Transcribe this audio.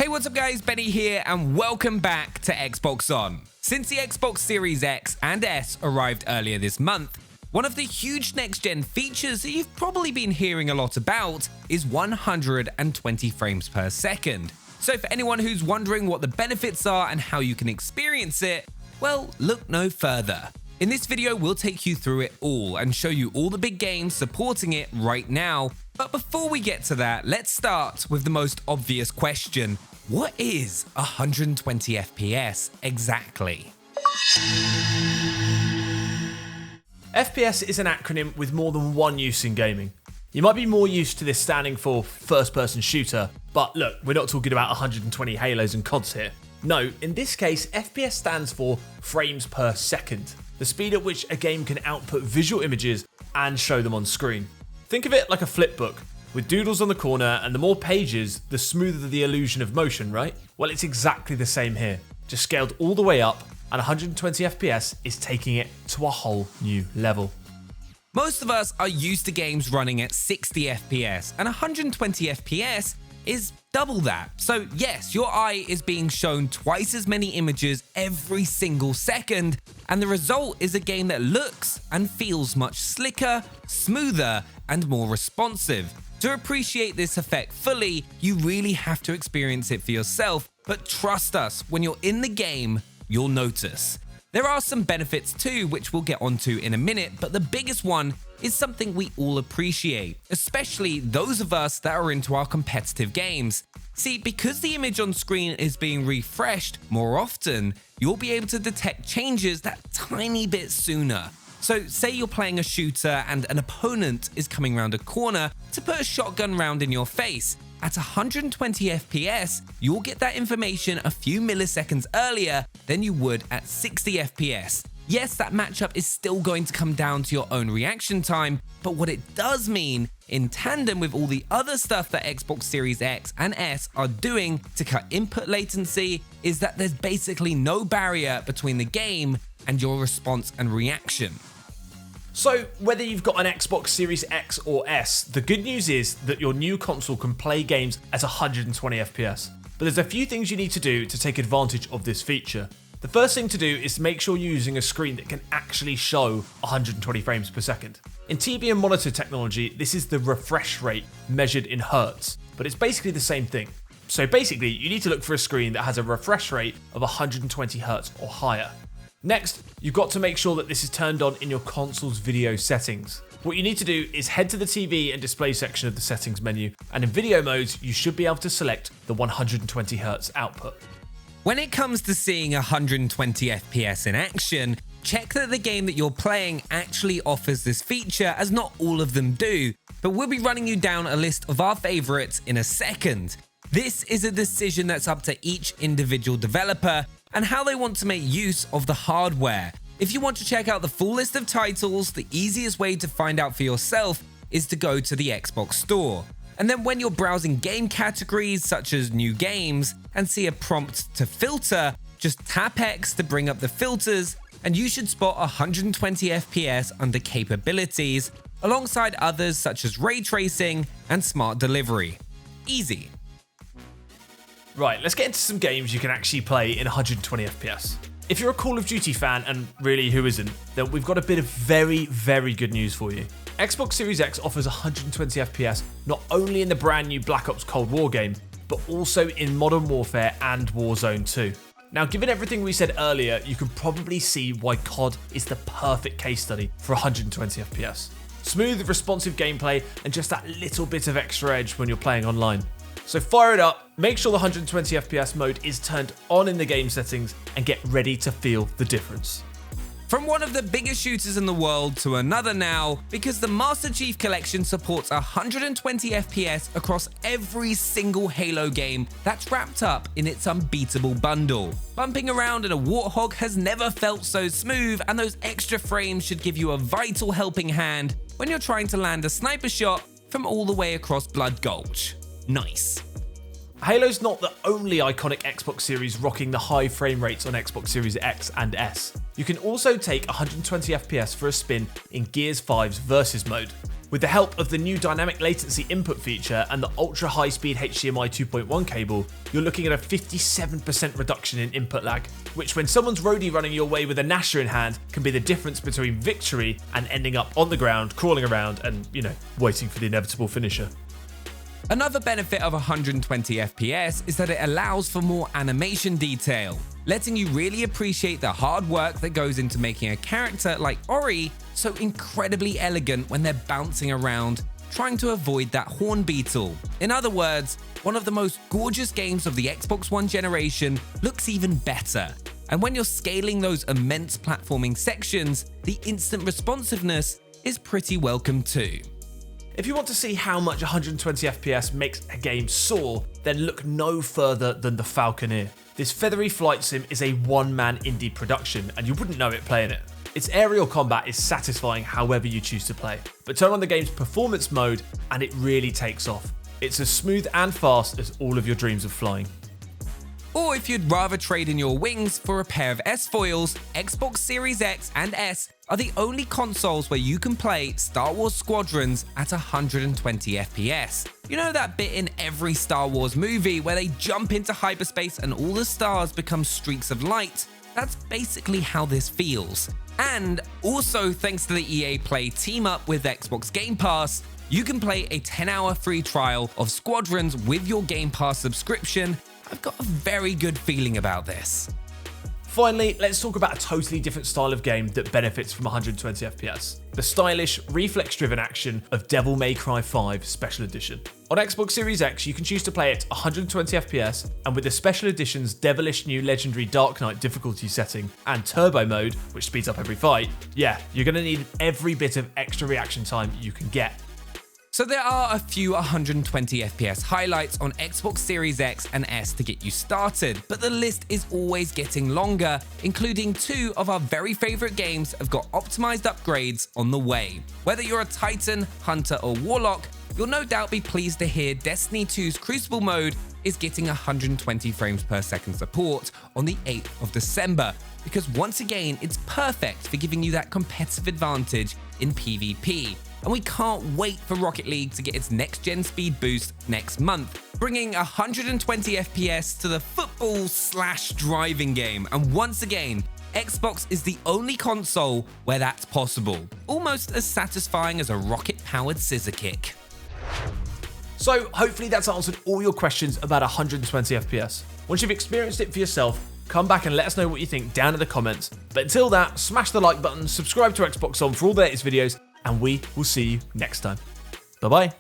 Hey, what's up guys, Benny here and welcome back to Xbox On. Since the Xbox Series X and S arrived earlier this month, one of the huge next-gen features that you've probably been hearing a lot about is 120 frames per second. So for anyone who's wondering what the benefits are and how you can experience it, well, look no further. In this video, we'll take you through it all and show you all the big games supporting it right now. But before we get to that, let's start with the most obvious question. What is 120 FPS exactly? FPS is an acronym with more than one use in gaming. You might be more used to this standing for first-person shooter, but look, we're not talking about 120 Halos and CODs here. No, in this case, FPS stands for frames per second, the speed at which a game can output visual images and show them on screen. Think of it like a flipbook, with doodles on the corner, and the more pages, the smoother the illusion of motion, right? Well, it's exactly the same here, just scaled all the way up, and 120 FPS is taking it to a whole new level. Most of us are used to games running at 60 FPS, and 120 FPS is double that. So yes, your eye is being shown twice as many images every single second, and the result is a game that looks and feels much slicker, smoother, and more responsive. To appreciate this effect fully, you really have to experience it for yourself, but trust us, when you're in the game, you'll notice. There are some benefits too, which we'll get onto in a minute, but the biggest one is something we all appreciate, especially those of us that are into our competitive games. See, because the image on screen is being refreshed more often, you'll be able to detect changes that tiny bit sooner. So say you're playing a shooter and an opponent is coming around a corner to put a shotgun round in your face. At 120 FPS, you'll get that information a few milliseconds earlier than you would at 60 FPS. Yes, that matchup is still going to come down to your own reaction time, but what it does mean, in tandem with all the other stuff that Xbox Series X and S are doing to cut input latency, is that there's basically no barrier between the game and your response and reaction. So, whether you've got an Xbox Series X or S, the good news is that your new console can play games at 120 FPS. But there's a few things you need to do to take advantage of this feature. The first thing to do is to make sure you're using a screen that can actually show 120 frames per second. In TV and monitor technology, this is the refresh rate measured in hertz, but it's basically the same thing. So basically, you need to look for a screen that has a refresh rate of 120 hertz or higher. Next, you've got to make sure that this is turned on in your console's video settings. What you need to do is head to the TV and display section of the settings menu, and in video modes, you should be able to select the 120 Hz output. When it comes to seeing 120 FPS in action, check that the game that you're playing actually offers this feature, as not all of them do, but we'll be running you down a list of our favorites in a second. This is a decision that's up to each individual developer and how they want to make use of the hardware. If you want to check out the full list of titles, the easiest way to find out for yourself is to go to the Xbox Store. And then when you're browsing game categories such as new games and see a prompt to filter, just tap X to bring up the filters and you should spot 120 FPS under capabilities, alongside others such as ray tracing and smart delivery. Easy. Right, let's get into some games you can actually play in 120 FPS. If you're a Call of Duty fan, and really who isn't, then we've got a bit of very, very good news for you. Xbox Series X offers 120 FPS not only in the brand new Black Ops Cold War game, but also in Modern Warfare and Warzone 2. Now, given everything we said earlier, you can probably see why COD is the perfect case study for 120 FPS. Smooth, responsive gameplay, and just that little bit of extra edge when you're playing online. So fire it up, make sure the 120 FPS mode is turned on in the game settings, and get ready to feel the difference. From one of the biggest shooters in the world to another now, because the Master Chief Collection supports 120 FPS across every single Halo game that's wrapped up in its unbeatable bundle. Bumping around in a Warthog has never felt so smooth, and those extra frames should give you a vital helping hand when you're trying to land a sniper shot from all the way across Blood Gulch. Nice. Halo's not the only iconic Xbox series rocking the high frame rates on Xbox Series X and S. You can also take 120 FPS for a spin in Gears 5's Versus mode. With the help of the new dynamic latency input feature and the ultra high speed HDMI 2.1 cable, you're looking at a 57% reduction in input lag, which when someone's roadie running your way with a Nasher in hand can be the difference between victory and ending up on the ground, crawling around and, waiting for the inevitable finisher. Another benefit of 120 FPS is that it allows for more animation detail, letting you really appreciate the hard work that goes into making a character like Ori so incredibly elegant when they're bouncing around, trying to avoid that horn beetle. In other words, one of the most gorgeous games of the Xbox One generation looks even better. And when you're scaling those immense platforming sections, the instant responsiveness is pretty welcome too. If you want to see how much 120 FPS makes a game soar, then look no further than the Falconeer. This feathery flight sim is a one-man indie production, and you wouldn't know it playing it. Its aerial combat is satisfying however you choose to play, but turn on the game's performance mode and it really takes off. It's as smooth and fast as all of your dreams of flying. Or if you'd rather trade in your wings for a pair of S-foils, Xbox Series X and S are the only consoles where you can play Star Wars Squadrons at 120 FPS. You know that bit in every Star Wars movie where they jump into hyperspace and all the stars become streaks of light? That's basically how this feels. And also thanks to the EA Play team up with Xbox Game Pass, you can play a 10-hour free trial of Squadrons with your Game Pass subscription. I've got a very good feeling about this. Finally, let's talk about a totally different style of game that benefits from 120 FPS. The stylish, reflex-driven action of Devil May Cry 5 Special Edition. On Xbox Series X, you can choose to play it 120 FPS, and with the Special Edition's devilish new legendary Dark Knight difficulty setting and Turbo mode, which speeds up every fight, you're going to need every bit of extra reaction time you can get. So there are a few 120 FPS highlights on Xbox Series X and S to get you started, but the list is always getting longer, including two of our very favorite games have got optimized upgrades on the way. Whether you're a Titan, Hunter or Warlock, you'll no doubt be pleased to hear Destiny 2's Crucible mode is getting 120 frames per second support on the 8th of December, because once again, it's perfect for giving you that competitive advantage in PvP. And we can't wait for Rocket League to get its next-gen speed boost next month, bringing 120 FPS to the football/driving game. And once again, Xbox is the only console where that's possible, almost as satisfying as a rocket-powered scissor kick. So hopefully that's answered all your questions about 120 FPS. Once you've experienced it for yourself, come back and let us know what you think down in the comments. But until that, smash the like button, subscribe to Xbox On for all the latest videos, and we will see you next time. Bye-bye.